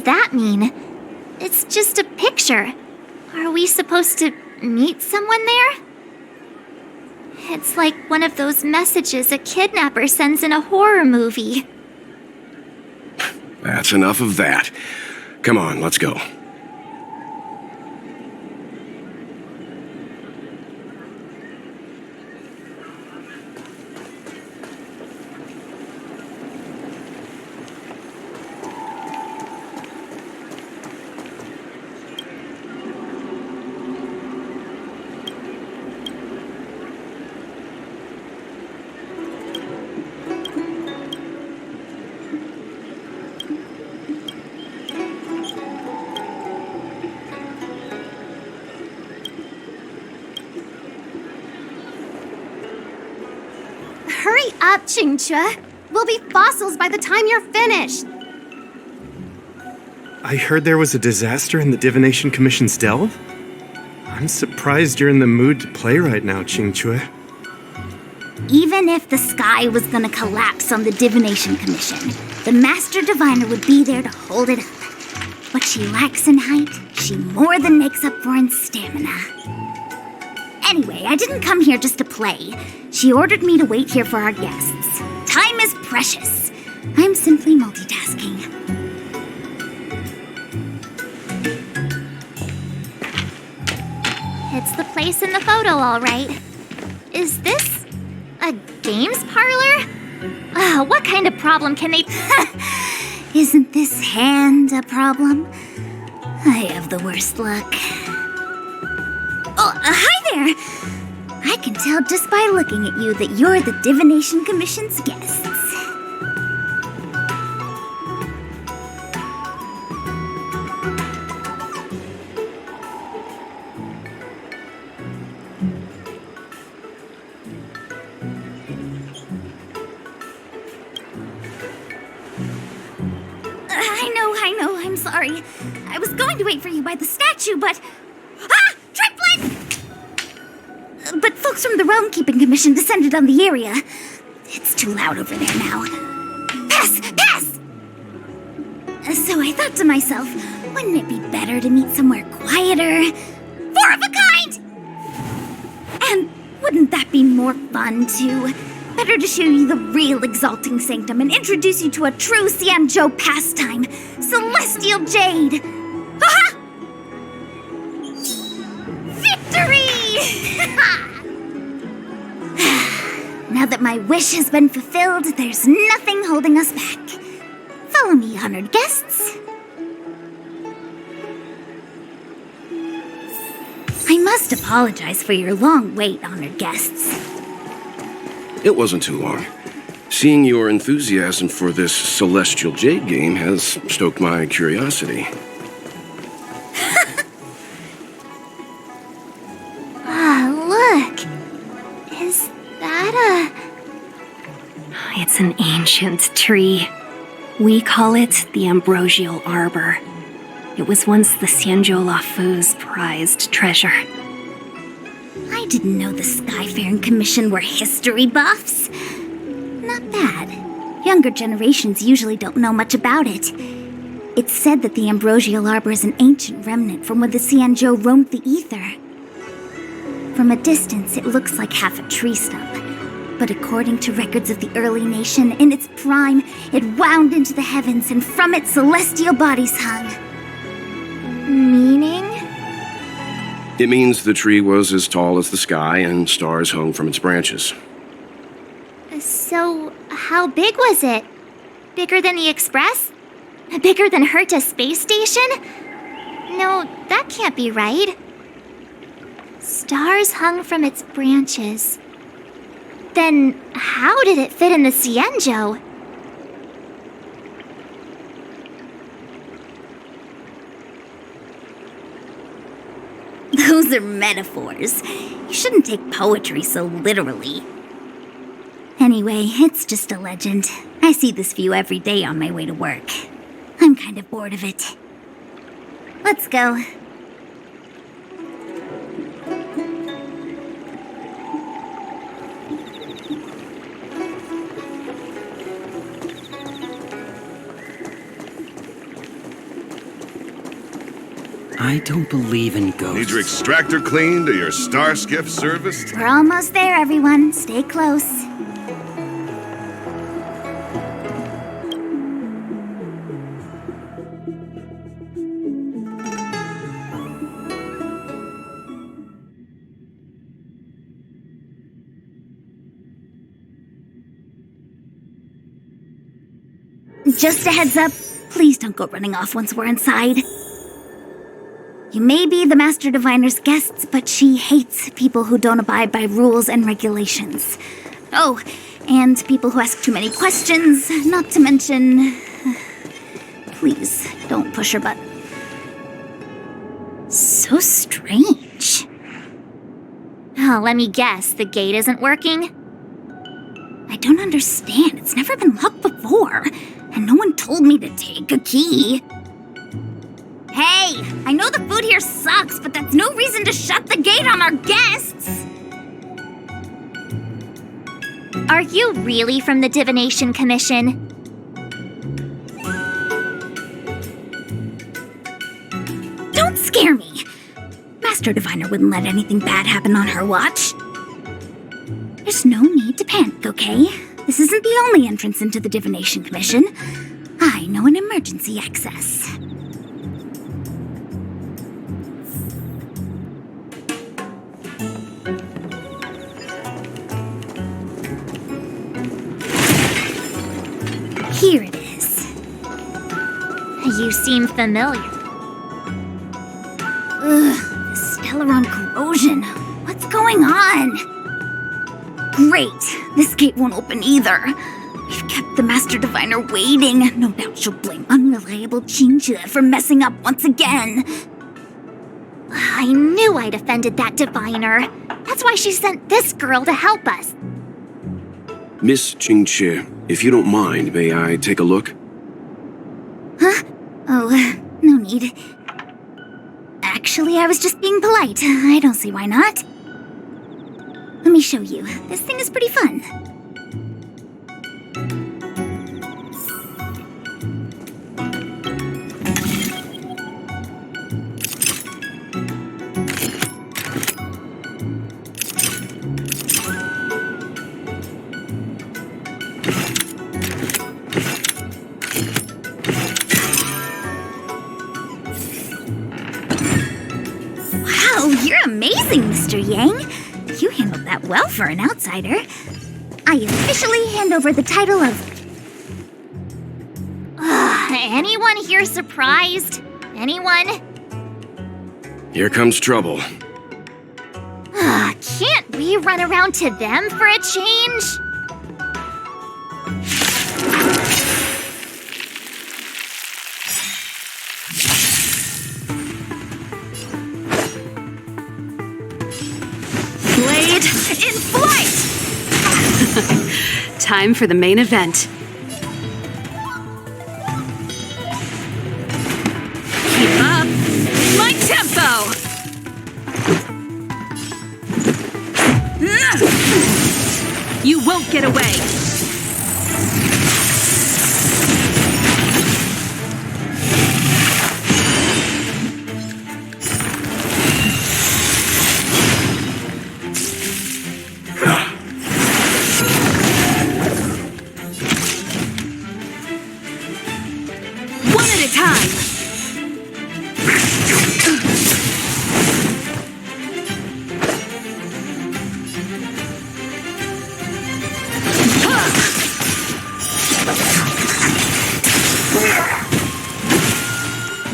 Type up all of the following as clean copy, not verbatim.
does that mean? It's just a picture. Are we supposed to meet someone there? It's like one of those messages a kidnapper sends in a horror movie. That's enough of that. Come on, let's go. Hurry up, Qingque. We'll be fossils by the time you're finished. I heard there was a disaster in the Divination Commission's delve? I'm surprised you're in the mood to play right now, Qingque. Even if the sky was gonna collapse on the Divination Commission, the Master Diviner would be there to hold it up. What she lacks in height, she more than makes up for in stamina. Anyway, I didn't come here just to play. She ordered me to wait here for our guests. Time is precious. I'm simply multitasking. It's the place in the photo, all right. Is this a games parlor? What kind of problem can they... Isn't this hand a problem? I have the worst luck. Oh, hi there! I can tell just by looking at you that you're the Divination Commission's guests. I know, I'm sorry. I was going to wait for you by the statue, but... Ah! Triplet! But folks from the Realm Keeping Commission descended on the area. It's too loud over there now. Pass! Pass! So I thought to myself, wouldn't it be better to meet somewhere quieter? Four of a kind! And wouldn't that be more fun, too? Better to show you the real Exalting Sanctum and introduce you to a true Xianzhou pastime, Celestial Jade! Ha-ha! Victory! Now that my wish has been fulfilled, there's nothing holding us back. Follow me, honored guests. I must apologize for your long wait, honored guests. It wasn't too long. Seeing your enthusiasm for this Celestial Jade game has stoked my curiosity. Look. Is that It's an ancient tree. We call it the Ambrosial Arbor. It was once the Xianzhou Lafu's prized treasure. I didn't know the Skyfaring Commission were history buffs. Not bad. Younger generations usually don't know much about it. It's said that the Ambrosial Arbor is an ancient remnant from when the Xianzhou roamed the ether. From a distance, it looks like half a tree stump. But according to records of the early nation, in its prime, it wound into the heavens and from it celestial bodies hung. meaning? It means the tree was as tall as the sky and stars hung from its branches. So, how big was it? Bigger than the Express? Bigger than Herta Space Station? No, that can't be right. Stars hung from its branches. Then, how did it fit in the Xianzhou? Those are metaphors. You shouldn't take poetry so literally. Anyway, it's just a legend. I see this view every day on my way to work. I'm kind of bored of it. Let's go. I don't believe in ghosts. Need your extractor cleaned or your star skiff serviced? We're almost there, everyone. Stay close. Just a heads up, please don't go running off once we're inside. You may be the Master Diviner's guests, but she hates people who don't abide by rules and regulations. Oh, and people who ask too many questions, not to mention... Please, don't push her button. So strange. Oh, let me guess, the gate isn't working? I don't understand. It's never been locked before, and no one told me to take a key. Hey, I know the food here sucks, but that's no reason to shut the gate on our guests! Are you really from the Divination Commission? Don't scare me! Master Diviner wouldn't let anything bad happen on her watch. There's no need to panic, okay? This isn't the only entrance into the Divination Commission. I know an emergency access. Here it is. You seem familiar. Ugh, the Stellaron corrosion. What's going on? Great, this gate won't open either. We've kept the Master Diviner waiting. No doubt she'll blame unreliable Qingque for messing up once again. I knew I'd offended that diviner. That's why she sent this girl to help us. Miss Qingque, if you don't mind, may I take a look? Huh? Oh, no need. Actually, I was just being polite. I don't see why not. Let me show you. This thing is pretty fun. Wow, you're amazing, Mr. Yang. You handled that well for an outsider. I officially hand over the title of... Anyone here surprised? Anyone? Here comes trouble. Can't we run around to them for a change? Blade in flight! Time for the main event. Keep up my tempo! You won't get away! One at a time!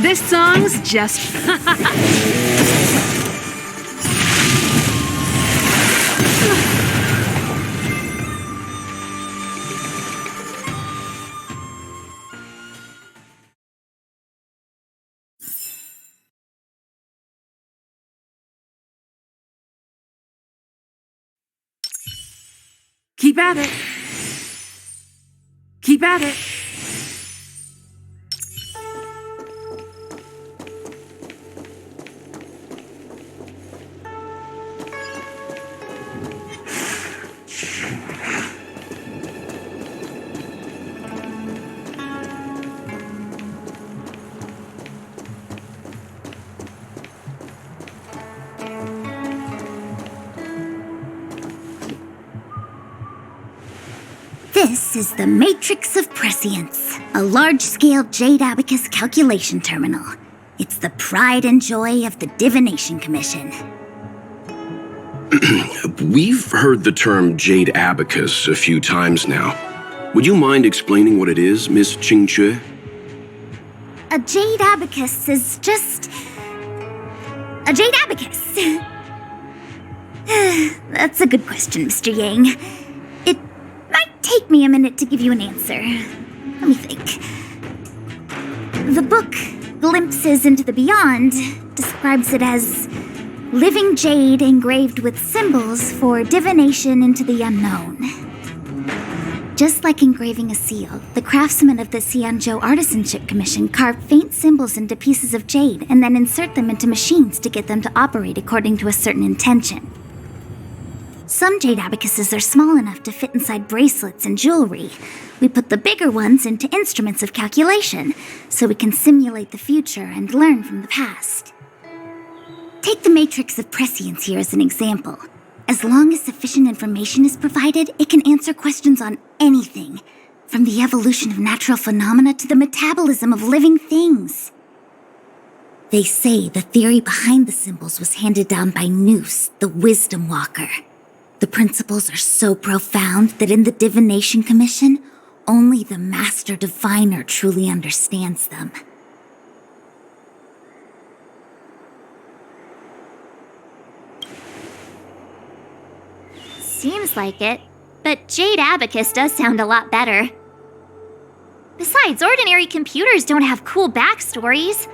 This song's just... Keep at it. Keep at it. This is the Matrix of Prescience, a large-scale jade abacus calculation terminal. It's the pride and joy of the Divination Commission. We've heard the term jade abacus a few times now. Would you mind explaining what it is, Miss Qingque? A jade abacus is just... a jade abacus. That's a good question, Mr. Yang. It might take me a minute to give you an answer. Let me think. The book, Glimpses into the Beyond, describes it as living jade engraved with symbols for divination into the unknown. Just like engraving a seal, the craftsmen of the Xianzhou Artisanship Commission carve faint symbols into pieces of jade and then insert them into machines to get them to operate according to a certain intention. Some jade abacuses are small enough to fit inside bracelets and jewelry. We put the bigger ones into instruments of calculation, so we can simulate the future and learn from the past. Take the Matrix of Prescience here as an example. As long as sufficient information is provided, it can answer questions on anything, from the evolution of natural phenomena to the metabolism of living things. They say the theory behind the symbols was handed down by Nous, the Wisdom Walker. The principles are so profound that in the Divination Commission, only the Master Diviner truly understands them. Seems like it, but jade abacus does sound a lot better. Besides, ordinary computers don't have cool backstories.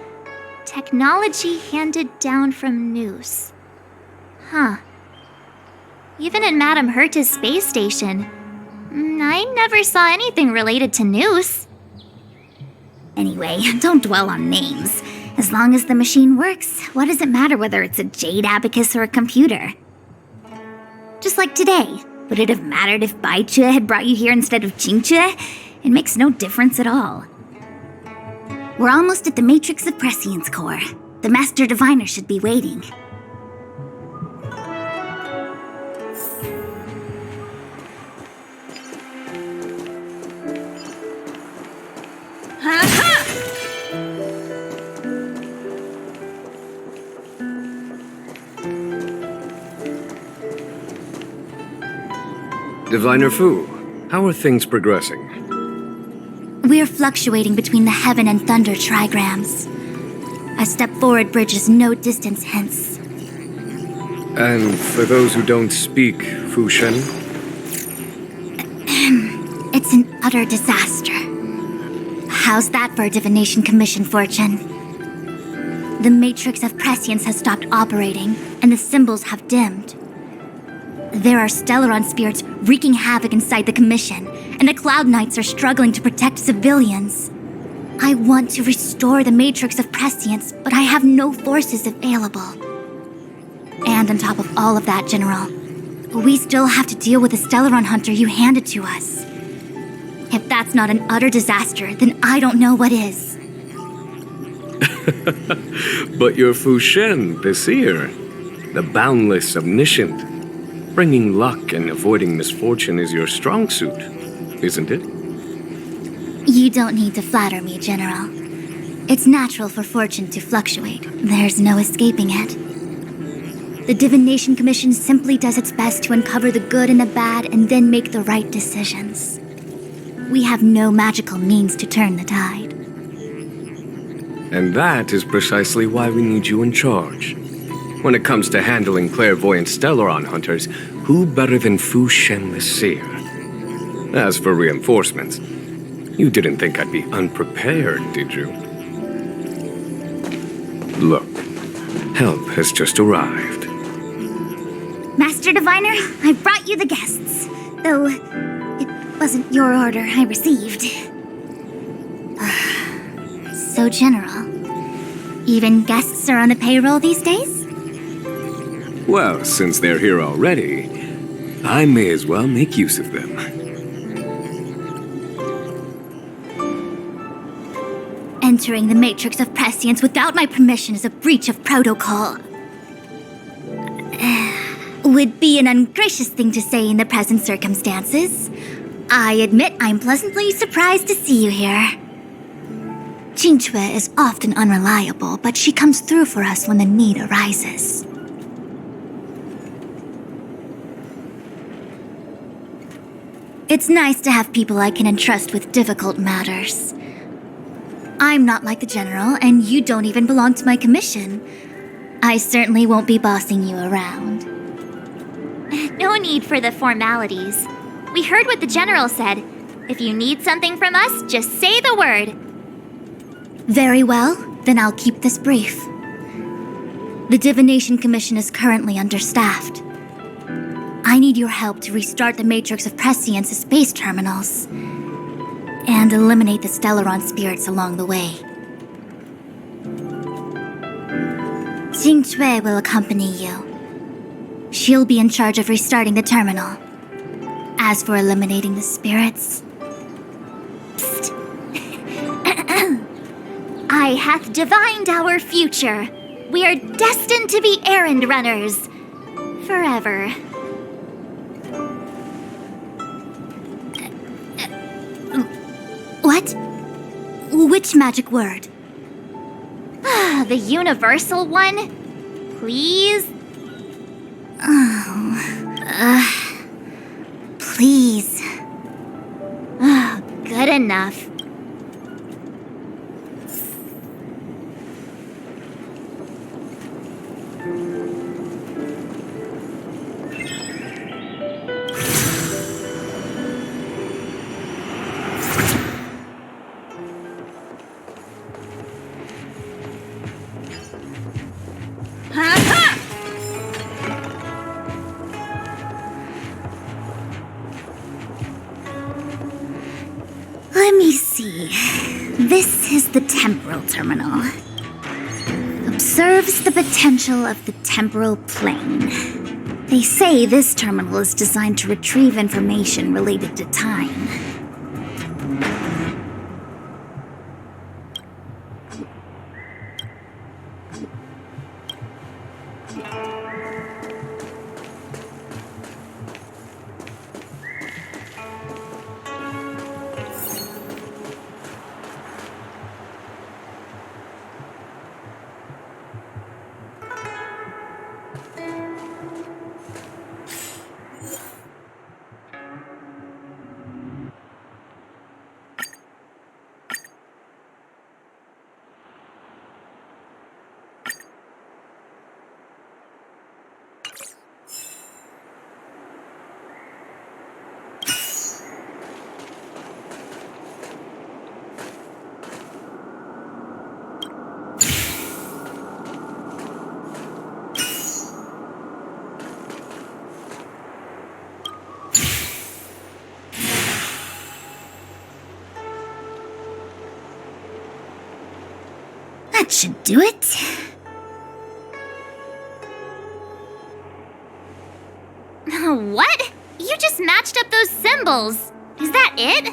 Technology handed down from Nous. Huh. Even in Madame Herta's space station, I never saw anything related to Nous. Anyway, don't dwell on names. As long as the machine works, what does it matter whether it's a jade abacus or a computer? Just like today, would it have mattered if Baichue had brought you here instead of Qingque? It makes no difference at all. We're almost at the Matrix of Prescience core. The Master Diviner should be waiting. Diviner Fu, how are things progressing? We're fluctuating between the heaven and thunder trigrams. A step forward bridges no distance hence. And for those who don't speak Fu Shen? It's an utter disaster. How's that for a Divination Commission fortune? The Matrix of Prescience has stopped operating, and the symbols have dimmed. There are Stellaron spirits wreaking havoc inside the Commission, and the Cloud Knights are struggling to protect civilians. I want to restore the Matrix of Prescience, but I have no forces available. And on top of all of that, General, we still have to deal with the Stellaron Hunter you handed to us. If that's not an utter disaster, then I don't know what is. But you're Fu Shen, the seer, the boundless, omniscient. Bringing luck and avoiding misfortune is your strong suit, isn't it? You don't need to flatter me, General. It's natural for fortune to fluctuate. There's no escaping it. The Divination Commission simply does its best to uncover the good and the bad and then make the right decisions. We have no magical means to turn the tide. And that is precisely why we need you in charge. When it comes to handling clairvoyant Stellaron hunters, who better than Fu Shen the Seer? As for reinforcements, you didn't think I'd be unprepared, did you? Look, help has just arrived. Master Diviner, I brought you the guests, though it wasn't your order I received. So, General, even guests are on the payroll these days? Well, since they're here already, I may as well make use of them. Entering the Matrix of Prescience without my permission is a breach of protocol. Would be an ungracious thing to say in the present circumstances. I admit I'm pleasantly surprised to see you here. Qingque is often unreliable, but she comes through for us when the need arises. It's nice to have people I can entrust with difficult matters. I'm not like the general, and you don't even belong to my commission. I certainly won't be bossing you around. No need for the formalities. We heard what the general said. If you need something from us, just say the word. Very well, then I'll keep this brief. The Divination Commission is currently understaffed. I need your help to restart the matrix of prescience space terminals and eliminate the Stellaron spirits along the way. Qingque will accompany you. She'll be in charge of restarting the terminal. As for eliminating the spirits... Psst. I hath divined our future. We are destined to be errand runners. Forever. What? Which magic word? The universal one? Please? Please. Good enough. Let me see. This is the temporal terminal. Observes the potential of the temporal plane. They say this terminal is designed to retrieve information related to time. That should do it. What? You just matched up those symbols. Is that it?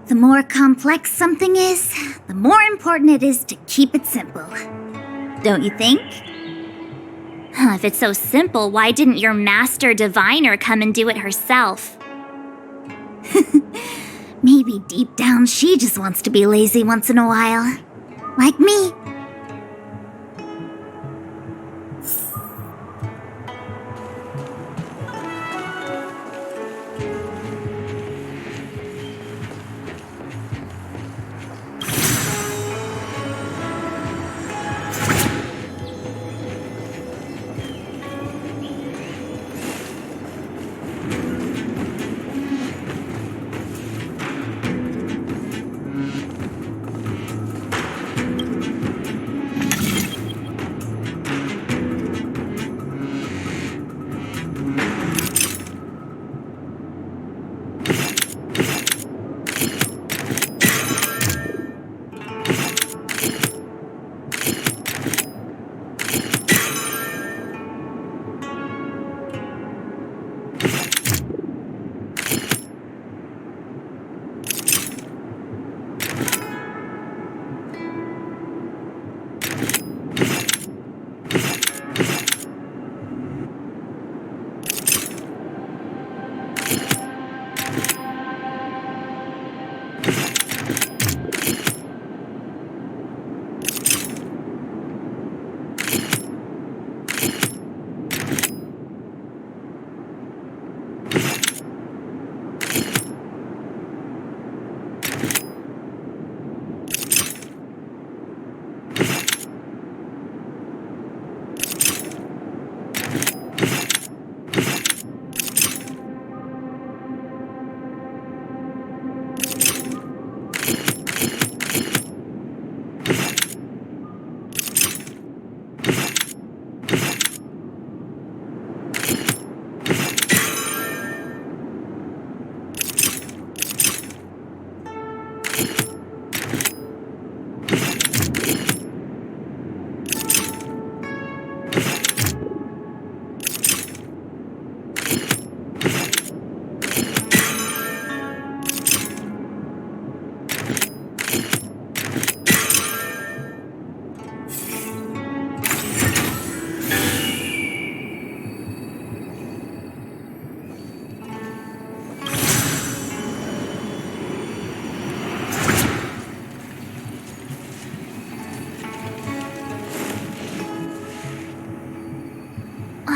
The more complex something is, the more important it is to keep it simple. Don't you think? If it's so simple, why didn't your master diviner come and do it herself? Maybe deep down she just wants to be lazy once in a while. Like me.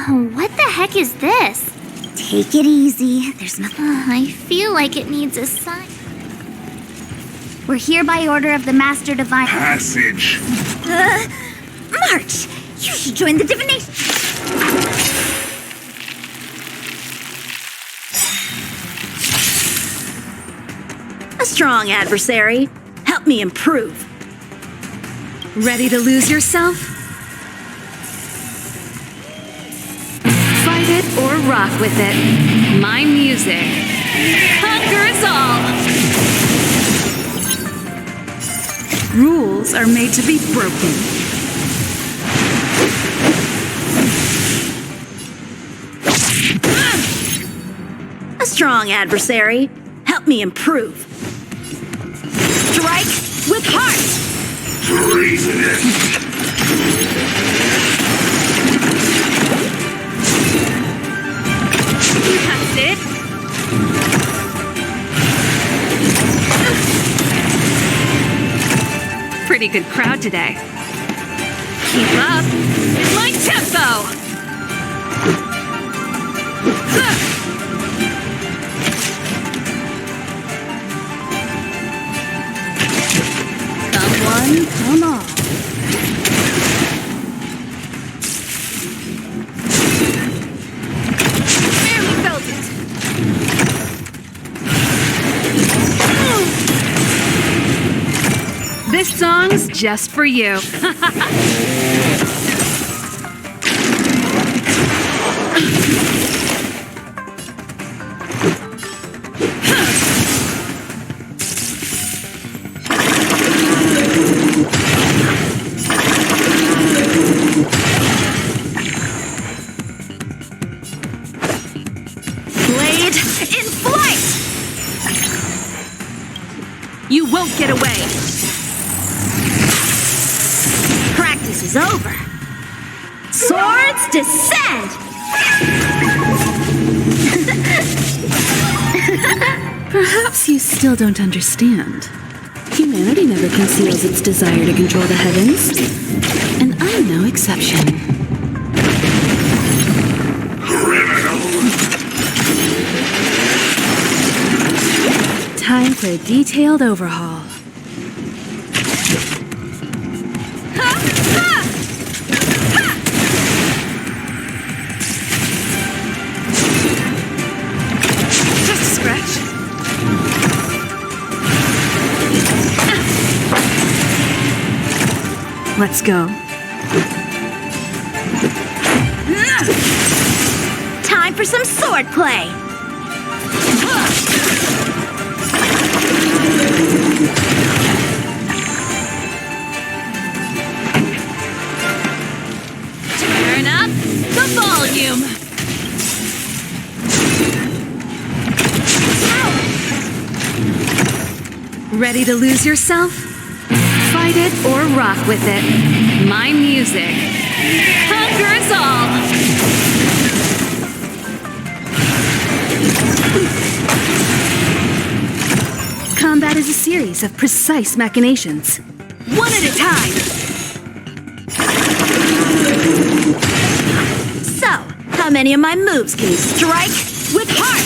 What the heck is this? Take it easy. There's nothing. I feel like it needs a sign. We're here by order of the Master Divine. Passage. March! You should join the divination. A strong adversary. Help me improve. Ready to lose yourself? Fight it or rock with it. My music conquers all. Rules are made to be broken. A strong adversary. Help me improve. Strike with heart. Treasonous. That's it. Pretty good crowd today. Keep up with my tempo. Someone, come on. Barely felt it. This song's just for you. Blade in flight! You won't get away. Practice is over. Swords descend! Perhaps you still don't understand. Humanity never conceals its desire to control the heavens, and I'm no exception. Time for a detailed overhaul. Just a scratch. Let's go. Time for some sword play. Turn up the volume. Ready to lose yourself? Fight it or rock with it. My music conquers all. Combat is a series of precise machinations. One at a time. So, how many of my moves can you strike with heart?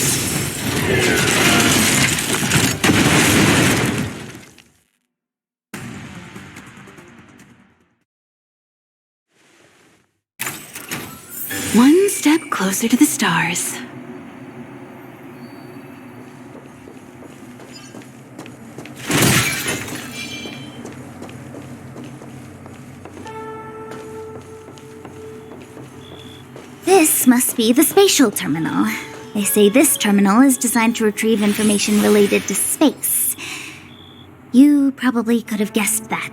One step closer to the stars. This must be the spatial terminal. They say this terminal is designed to retrieve information related to space. You probably could have guessed that.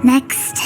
Next.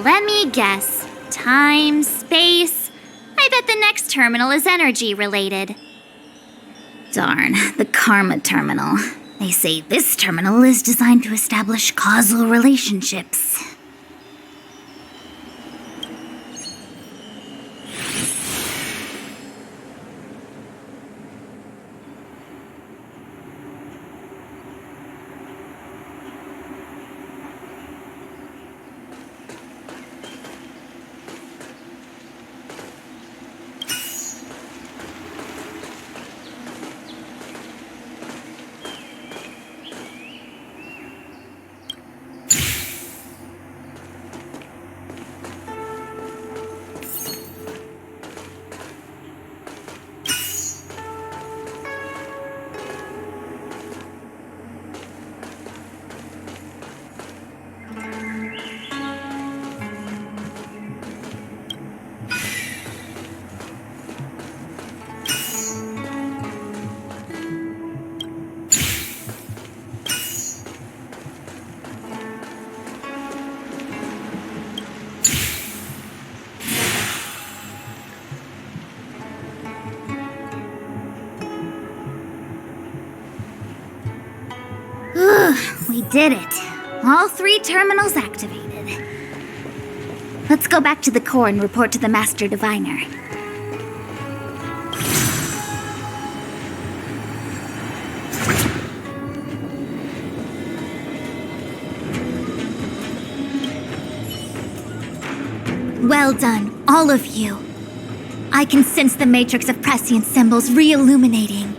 Let me guess. Time, space. I bet the next terminal is energy related. Darn, the Karma Terminal. They say this terminal is designed to establish causal relationships. We did it. All 3 terminals activated. Let's go back to the core and report to the Master Diviner. Well done, all of you. I can sense the matrix of prescient symbols re-illuminating.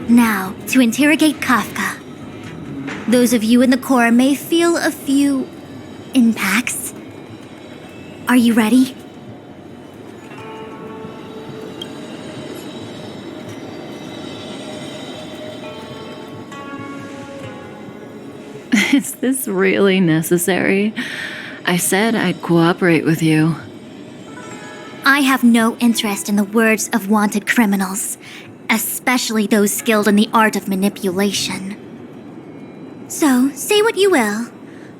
Now, to interrogate Kafka. Those of you in the core may feel a few impacts. Are you ready? Is this really necessary? I said I'd cooperate with you. I have no interest in the words of wanted criminals, especially those skilled in the art of manipulation. So, say what you will.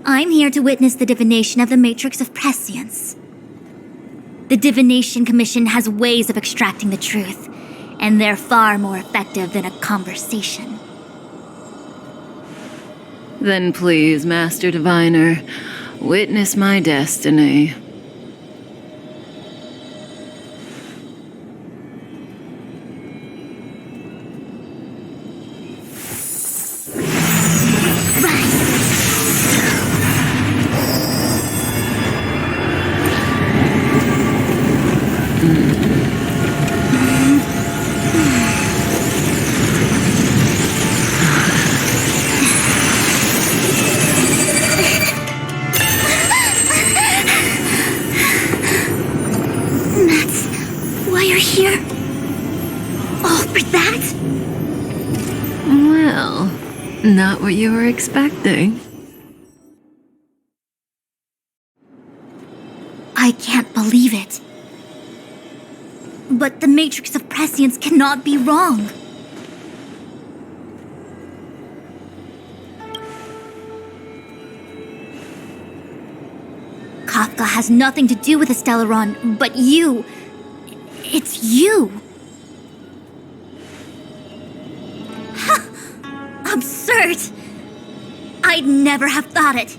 I'm here to witness the divination of the Matrix of Prescience. The Divination Commission has ways of extracting the truth, and they're far more effective than a conversation. Then please, Master Diviner, witness my destiny. Not what you were expecting. I can't believe it. But the Matrix of Prescience cannot be wrong. Kafka has nothing to do with the Stellaron, but you. It's you. Absurd! I'd never have thought it.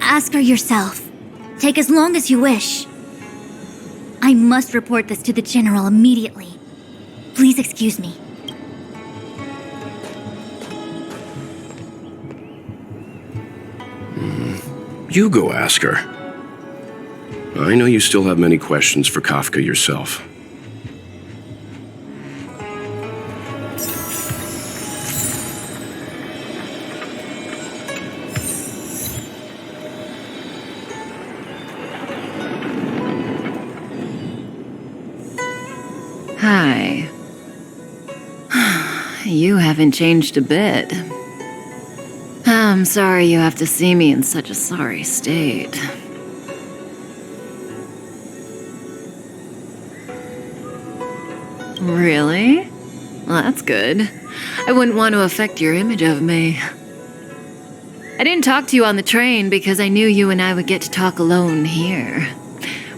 Ask her yourself. Take as long as you wish. I must report this to the General immediately. Please excuse me. You go ask her. I know you still have many questions for Kafka yourself. Hi. You haven't changed a bit. I'm sorry you have to see me in such a sorry state. Really? Well, that's good. I wouldn't want to affect your image of me. I didn't talk to you on the train because I knew you and I would get to talk alone here.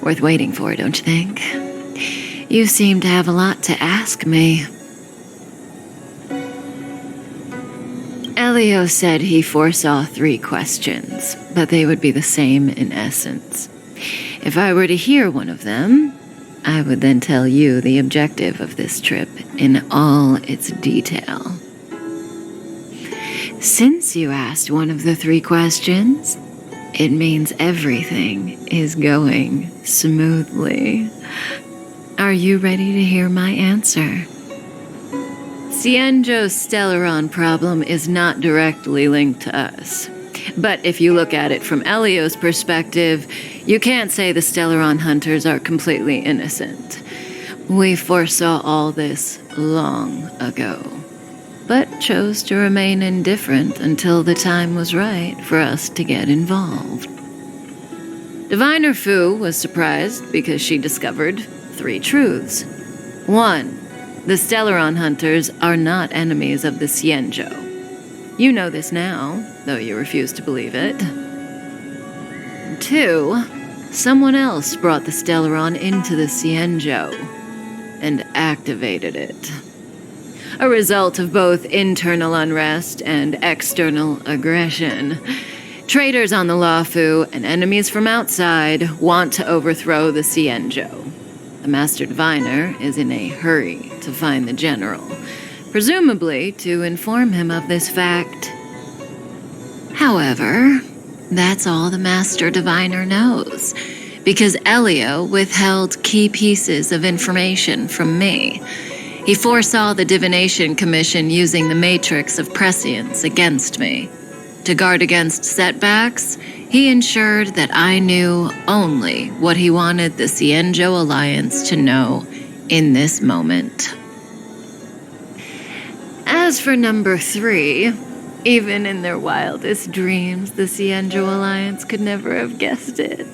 Worth waiting for, don't you think? You seem to have a lot to ask me. Elio said he foresaw 3 questions, but they would be the same in essence. If I were to hear one of them, I would then tell you the objective of this trip in all its detail. Since you asked one of the 3 questions, it means everything is going smoothly. Are you ready to hear my answer? Xianzhou's Stellaron problem is not directly linked to us. But if you look at it from Elio's perspective, you can't say the Stellaron hunters are completely innocent. We foresaw all this long ago, but chose to remain indifferent until the time was right for us to get involved. Diviner Fu was surprised because she discovered 3 truths. 1. The Stellaron hunters are not enemies of the Xianzhou. You know this now, though you refuse to believe it. 2. Someone else brought the Stellaron into the Xianzhou and activated it. A result of both internal unrest and external aggression. Traitors on the Luofu and enemies from outside want to overthrow the Xianzhou. The Master Diviner is in a hurry to find the General, presumably to inform him of this fact. However, that's all the Master Diviner knows, because Elio withheld key pieces of information from me. He foresaw the Divination Commission using the matrix of prescience against me. To guard against setbacks, he ensured that I knew only what he wanted the Xianzhou Alliance to know in this moment. As for number 3, even in their wildest dreams, the Xianzhou Alliance could never have guessed it.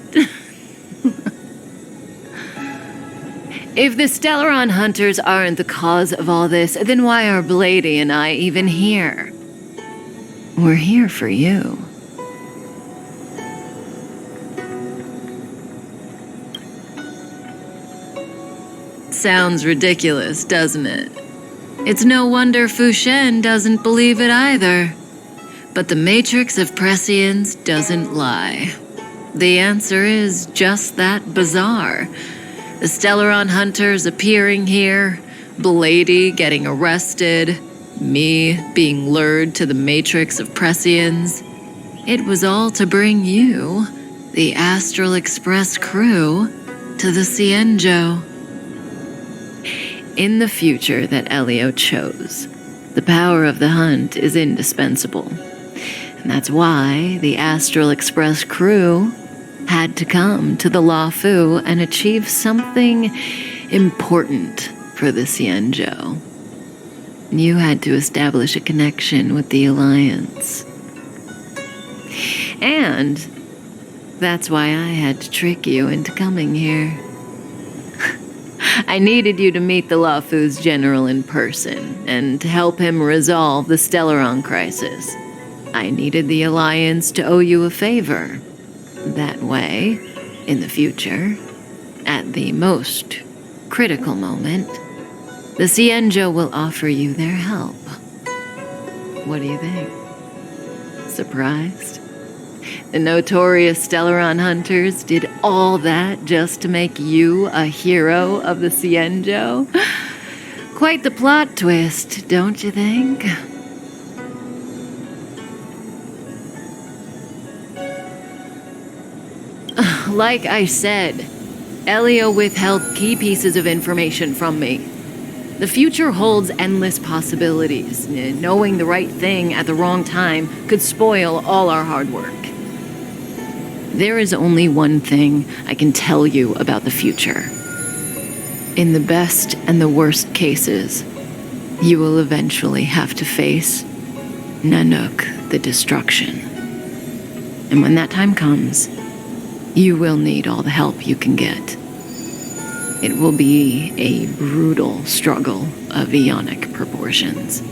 If the Stellaron Hunters aren't the cause of all this, then why are Blady and I even here? We're here for you. Sounds ridiculous, doesn't it? It's no wonder Fu Shen doesn't believe it either. But the Matrix of Prescience doesn't lie. The answer is just that bizarre. The Stellaron Hunters appearing here, Blady getting arrested, me being lured to the Matrix of Prescience. It was all to bring you, the Astral Express crew, to the Xianzhou. In the future that Elio chose, the power of the hunt is indispensable. And that's why the Astral Express crew had to come to the Luofu and achieve something important for the Xianzhou. You had to establish a connection with the Alliance. And that's why I had to trick you into coming here. I needed you to meet the Luofu's general in person and to help him resolve the Stellaron crisis. I needed the Alliance to owe you a favor. That way, in the future, at the most critical moment, the Xianzhou will offer you their help. What do you think? Surprised? The notorious Stellaron Hunters did all that just to make you a hero of the Xianzhou? Quite the plot twist, don't you think? Like I said, Elio withheld key pieces of information from me. The future holds endless possibilities. Knowing the right thing at the wrong time could spoil all our hard work. There is only one thing I can tell you about the future. In the best and the worst cases, you will eventually have to face Nanook, the destruction. And when that time comes, you will need all the help you can get. It will be a brutal struggle of Aeonic proportions.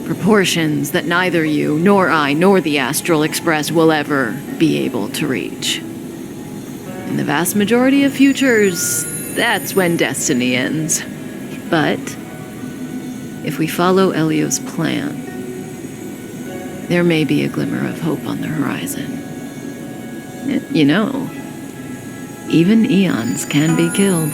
Proportions that neither you, nor I, nor the Astral Express will ever be able to reach. In the vast majority of futures, that's when destiny ends. But if we follow Elio's plan, there may be a glimmer of hope on the horizon. You know, even Aeons can be killed.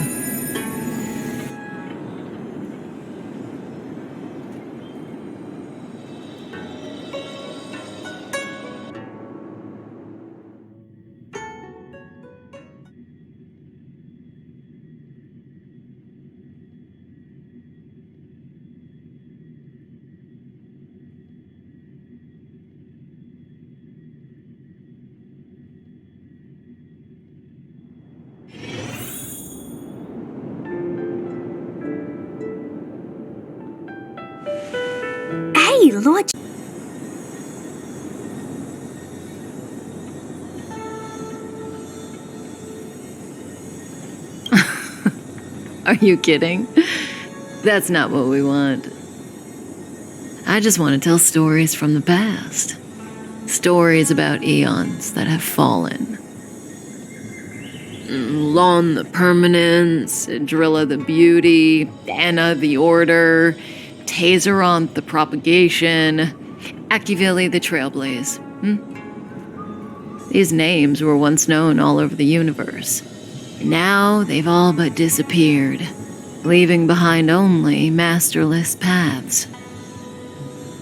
Hey, Lord. Are you kidding? That's not what we want. I just want to tell stories from the past. Stories about Aeons that have fallen. Lon the Permanence, Drilla the Beauty, Anna the Order, Tazeronth the Propagation, Akivili the Trailblaze. These names were once known all over the universe. Now they've all but disappeared, leaving behind only masterless paths.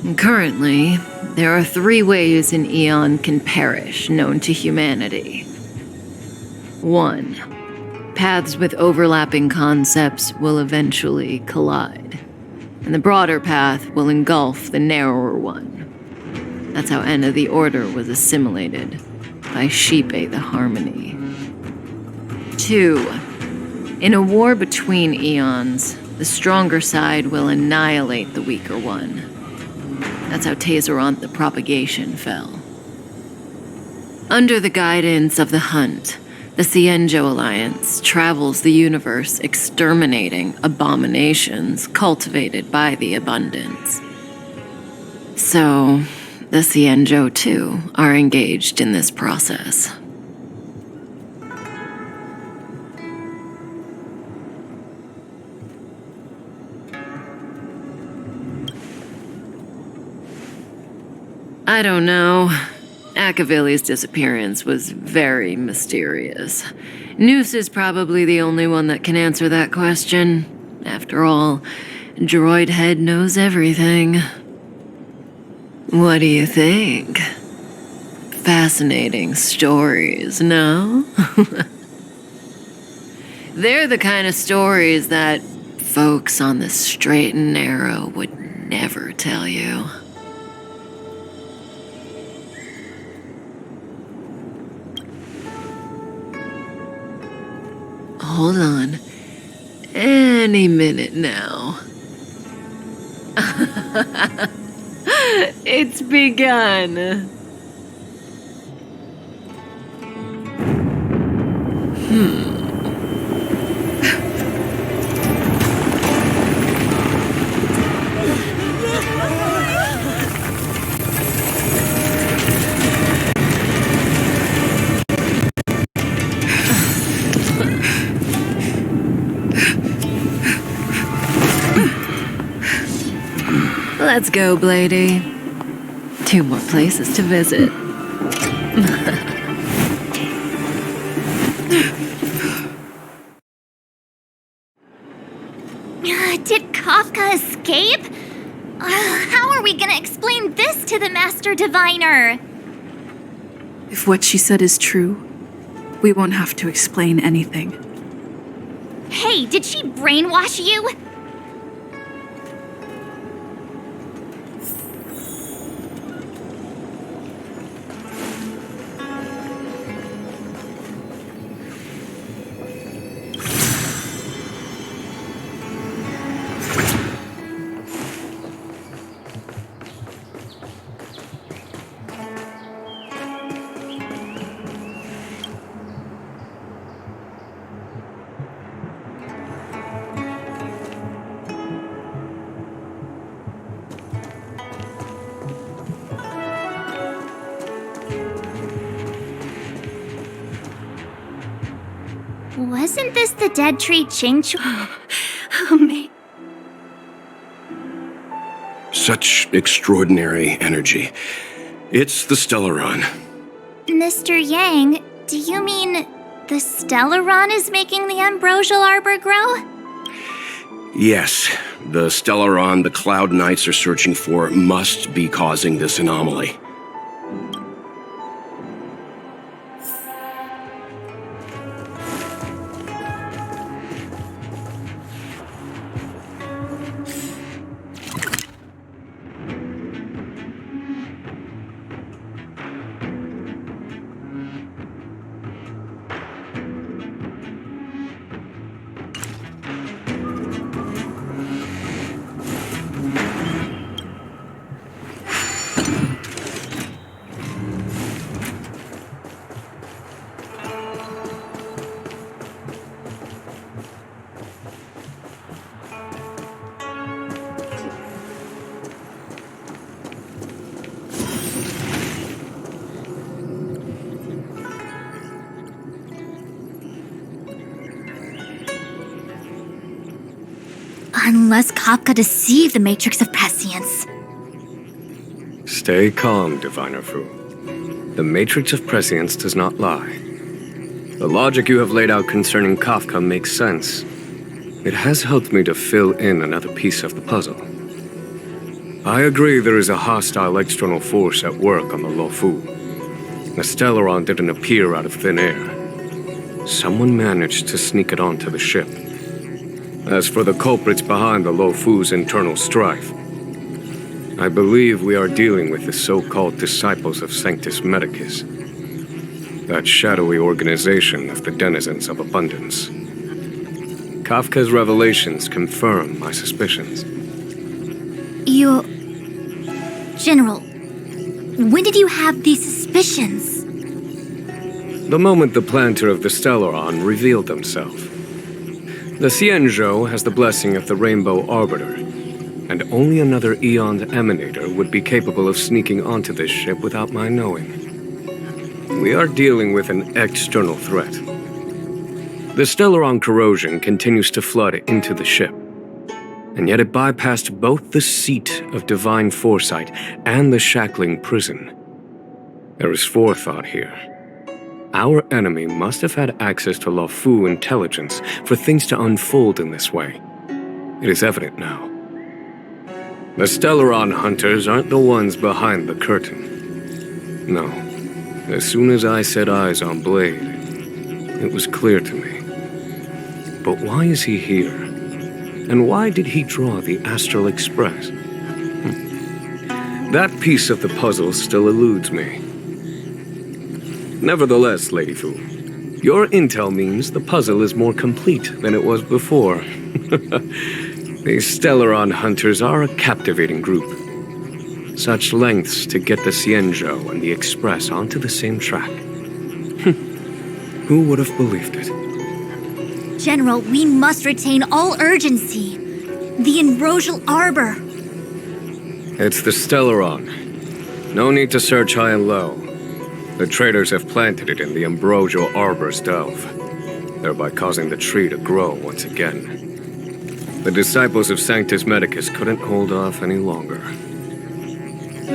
And currently, there are 3 ways an Aeon can perish known to humanity. 1. Paths with overlapping concepts will eventually collide, and the broader path will engulf the narrower one. That's how End of the Order was assimilated by Qingque the Harmony. 2. In a war between Aeons, the stronger side will annihilate the weaker one. That's how Tazeronth the Propagation fell. Under the guidance of the Hunt, the Xianzhou Alliance travels the universe exterminating abominations cultivated by the Abundance. So, the Xianzhou too are engaged in this process. I don't know. Akavili's disappearance was very mysterious. Noose is probably the only one that can answer that question. After all, Droid Head knows everything. What do you think? Fascinating stories, no? They're the kind of stories that folks on the straight and narrow would never tell you. Hold on. Any minute now. It's begun. Let's go, Blady. 2 more places to visit. Did Kafka escape? How are we gonna explain this to the Master Diviner? If what she said is true, we won't have to explain anything. Hey, did she brainwash you? Wasn't this the dead tree Qingque? Oh, me. Such extraordinary energy. It's the Stellaron. Mr. Yang, do you mean the Stellaron is making the ambrosial arbor grow? Yes, the Stellaron the Cloud Knights are searching for must be causing this anomaly. Unless Kafka deceived the Matrix of Prescience. Stay calm, Diviner Fu. The Matrix of Prescience does not lie. The logic you have laid out concerning Kafka makes sense. It has helped me to fill in another piece of the puzzle. I agree there is a hostile external force at work on the Luofu. The Stellaron didn't appear out of thin air. someone managed to sneak it onto the ship. As for the culprits behind the Lofu's internal strife, I believe we are dealing with the so-called Disciples of Sanctus Medicus, that shadowy organization of the denizens of abundance. Kafka's revelations confirm my suspicions. General, when did you have these suspicions? The moment the planter of the Stellaron revealed himself. The Xianzhou has the blessing of the Rainbow Arbiter, and only another Aeon emanator would be capable of sneaking onto this ship without my knowing. We are dealing with an external threat. The Stellaron corrosion continues to flood into the ship, and yet it bypassed both the seat of divine foresight and the shackling prison. There is forethought here. Our enemy must have had access to Lofu intelligence for things to unfold in this way. It is evident now. The Stellaron hunters aren't the ones behind the curtain. No. As soon as I set eyes on Blade, it was clear to me. But why is he here? And why did he draw the Astral Express? That piece of the puzzle still eludes me. Nevertheless, Lady Fu, your intel means the puzzle is more complete than it was before. These Stellaron hunters are a captivating group. Such lengths to get the Xianzhou and the Express onto the same track. Who would have believed it? General, we must retain all urgency. The Ambrosial Arbor. It's the Stellaron. No need to search high and low. The traders have planted it in the Ambrosial Arbor's delve, thereby causing the tree to grow once again. The Disciples of Sanctus Medicus couldn't hold off any longer.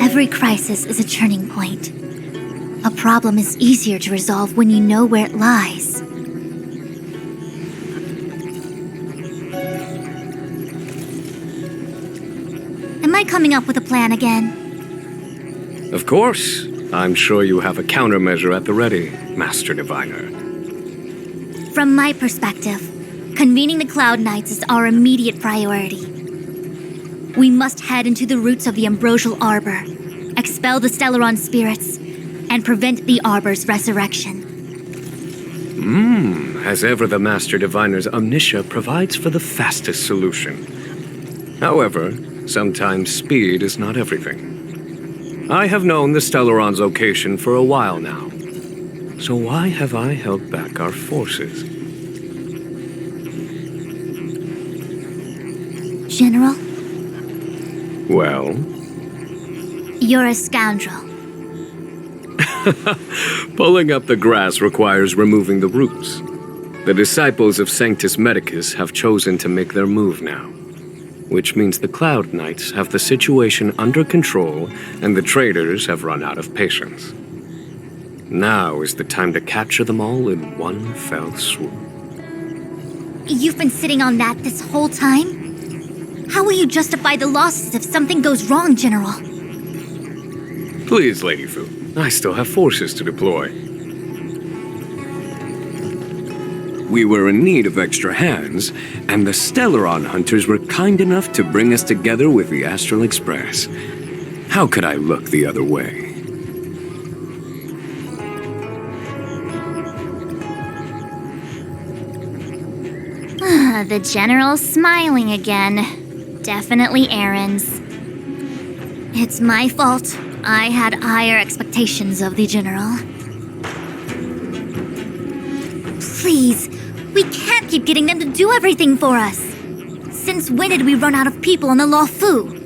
Every crisis is a turning point. A problem is easier to resolve when you know where it lies. Am I coming up with a plan again? Of course. I'm sure you have a countermeasure at the ready, Master Diviner. From my perspective, convening the Cloud Knights is our immediate priority. We must head into the roots of the Ambrosial Arbor, expel the Stellaron spirits, and prevent the Arbor's resurrection. As ever, the Master Diviner's omniscia provides for the fastest solution. However, sometimes speed is not everything. I have known the Stellaron's location for a while now. So why have I held back our forces? General? Well? You're a scoundrel. Pulling up the grass requires removing the roots. The Disciples of Sanctus Medicus have chosen to make their move now, which means the Cloud Knights have the situation under control and the traders have run out of patience. Now is the time to capture them all in one fell swoop. You've been sitting on that this whole time? How will you justify the losses if something goes wrong, General? Please, Lady Fu, I still have forces to deploy. We were in need of extra hands, and the Stellaron hunters were kind enough to bring us together with the Astral Express. How could I look the other way? The General's smiling again. Definitely Aaron's. It's my fault. I had higher expectations of the General. Please, we can't keep getting them to do everything for us. Since when did we run out of people on the Lofu?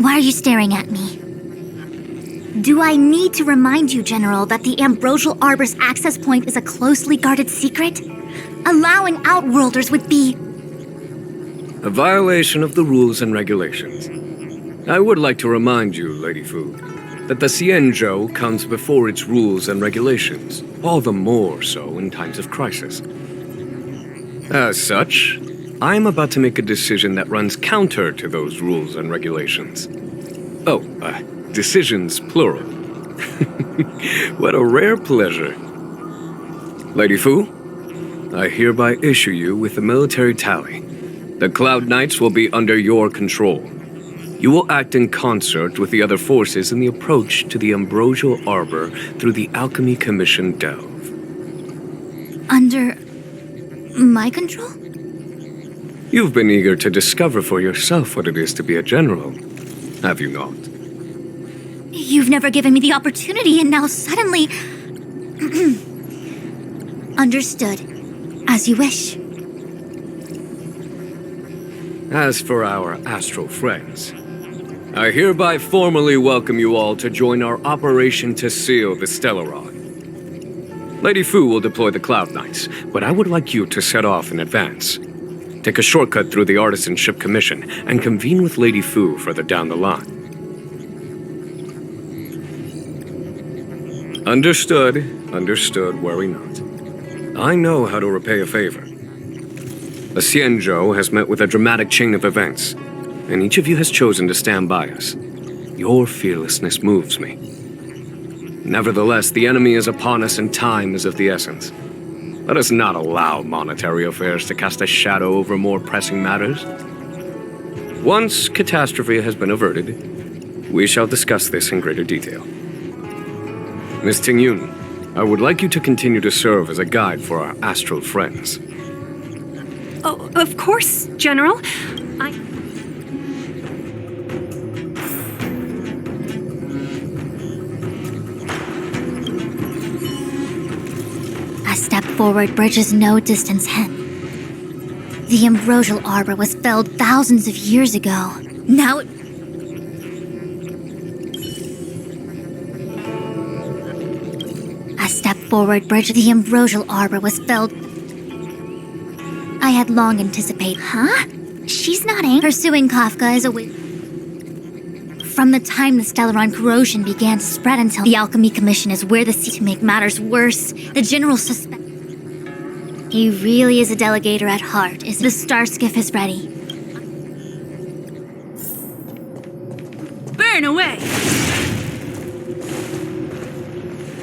Why are you staring at me? Do I need to remind you, General, that the Ambrosial Arbor's access point is a closely guarded secret? Allowing Outworlders would be... a violation of the rules and regulations. I would like to remind you, Lady Fu, that the Xianzhou comes before its rules and regulations, all the more so in times of crisis. As such, I am about to make a decision that runs counter to those rules and regulations. Oh, decisions plural. What a rare pleasure. Lady Fu, I hereby issue you with the military tally. The Cloud Knights will be under your control. You will act in concert with the other forces in the approach to the Ambrosial Arbor through the Alchemy Commission Delve. Under my control? You've been eager to discover for yourself what it is to be a general, have you not? You've never given me the opportunity, and now suddenly... Understood. As you wish. As for our astral friends, I hereby formally welcome you all to join our operation to seal the Stellaron. Lady Fu will deploy the Cloud Knights, but I would like you to set off in advance. Take a shortcut through the Artisanship Commission and convene with Lady Fu further down the line. Understood. Understood, worry not. I know how to repay a favor. The Xianzhou has met with a dramatic chain of events, and each of you has chosen to stand by us. Your fearlessness moves me. Nevertheless, the enemy is upon us and time is of the essence. Let us not allow monetary affairs to cast a shadow over more pressing matters. Once catastrophe has been averted, we shall discuss this in greater detail. Miss Tingyun, I would like you to continue to serve as a guide for our astral friends. Oh, of course, General. A step forward bridges no distance hence. The Ambrosial Arbor was felled thousands of years ago. Now it... A step forward bridge. The Ambrosial Arbor was felled... I had long anticipated... Huh? She's not angry. Pursuing Kafka is a way... From the time the Stellaron corrosion began to spread until the Alchemy Commission is where the sea to make matters worse, the general suspect... He really is a delegator at heart, the star skiff is ready. Burn away!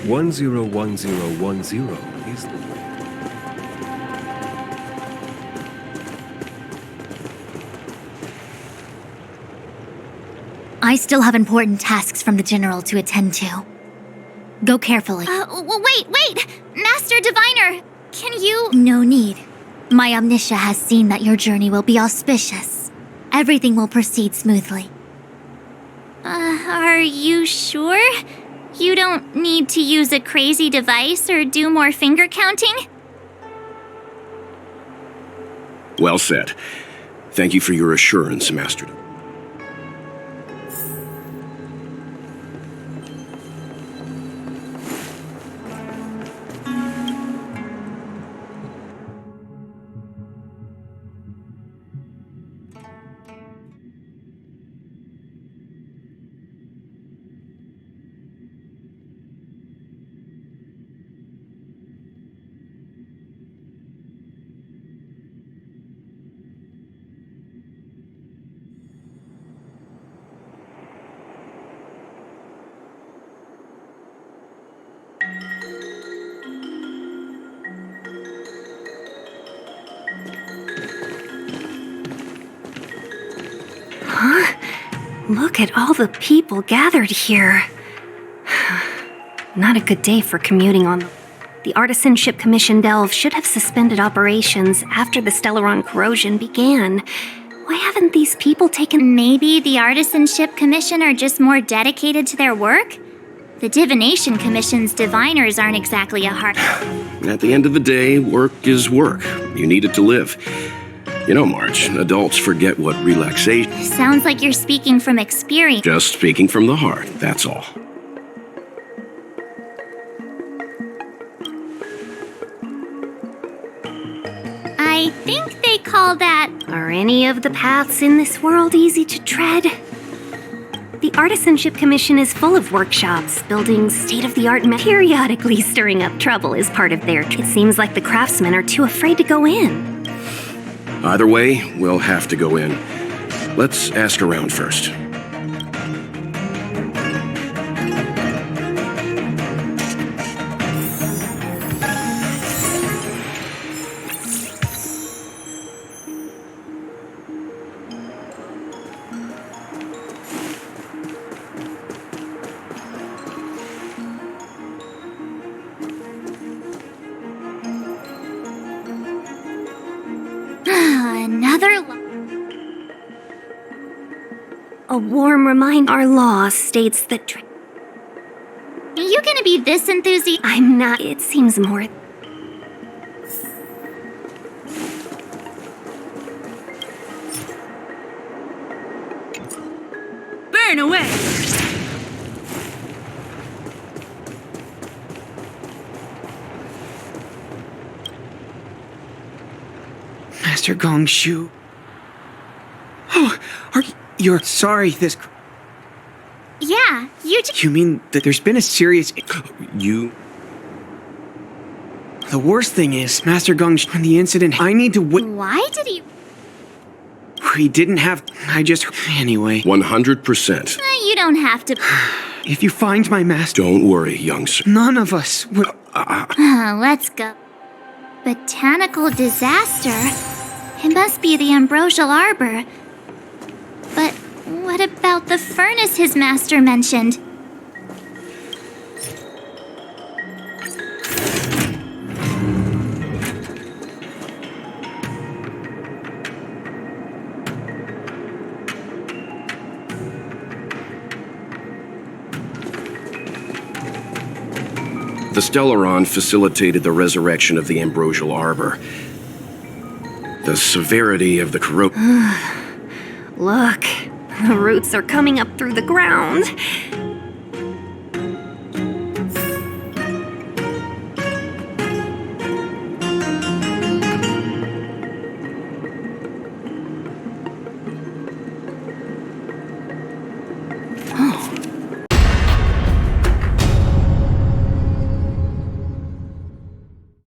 101010 is the... I still have important tasks from the General to attend to. Go carefully. Wait! Master Diviner! Can you... No need. My Omniscia has seen that your journey will be auspicious. Everything will proceed smoothly. Are you sure? You don't need to use a crazy device or do more finger counting? Well said. Thank you for your assurance, Master. Look at all the people gathered here. Not a good day for commuting on the Artisanship Commission Delve should have suspended operations after the Stellaron corrosion began. Why haven't these people taken... Maybe the Artisanship Commission are just more dedicated to their work? The Divination Commission's diviners aren't exactly a hard... At the end of the day, work is work. You need it to live. You know, March, adults forget what relaxation... Sounds like you're speaking from experience. Just speaking from the heart, that's all. I think they call that... Are any of the paths in this world easy to tread? The Artisanship Commission is full of workshops, building state-of-the-art periodically stirring up trouble is part of their... It seems like the craftsmen are too afraid to go in. Either way, we'll have to go in. Let's ask around first. A warm reminder. Our law states that. Are you gonna be this enthusiastic? I'm not. It seems more. Burn away! Master Gongshu. Oh, you're sorry this... Yeah, You mean that there's been a serious... You... The worst thing is, Master Gongshu, on the incident, I need to Why did he... He didn't have... I just... Anyway. 100%. You don't have to... If you find my master... Don't worry, young sir. None of us would... Let's go. Botanical disaster? It must be the ambrosial arbor. But what about the furnace his master mentioned? The Stellaron facilitated the resurrection of the ambrosial arbor. The severity of the corrosion... Look, the roots are coming up through the ground.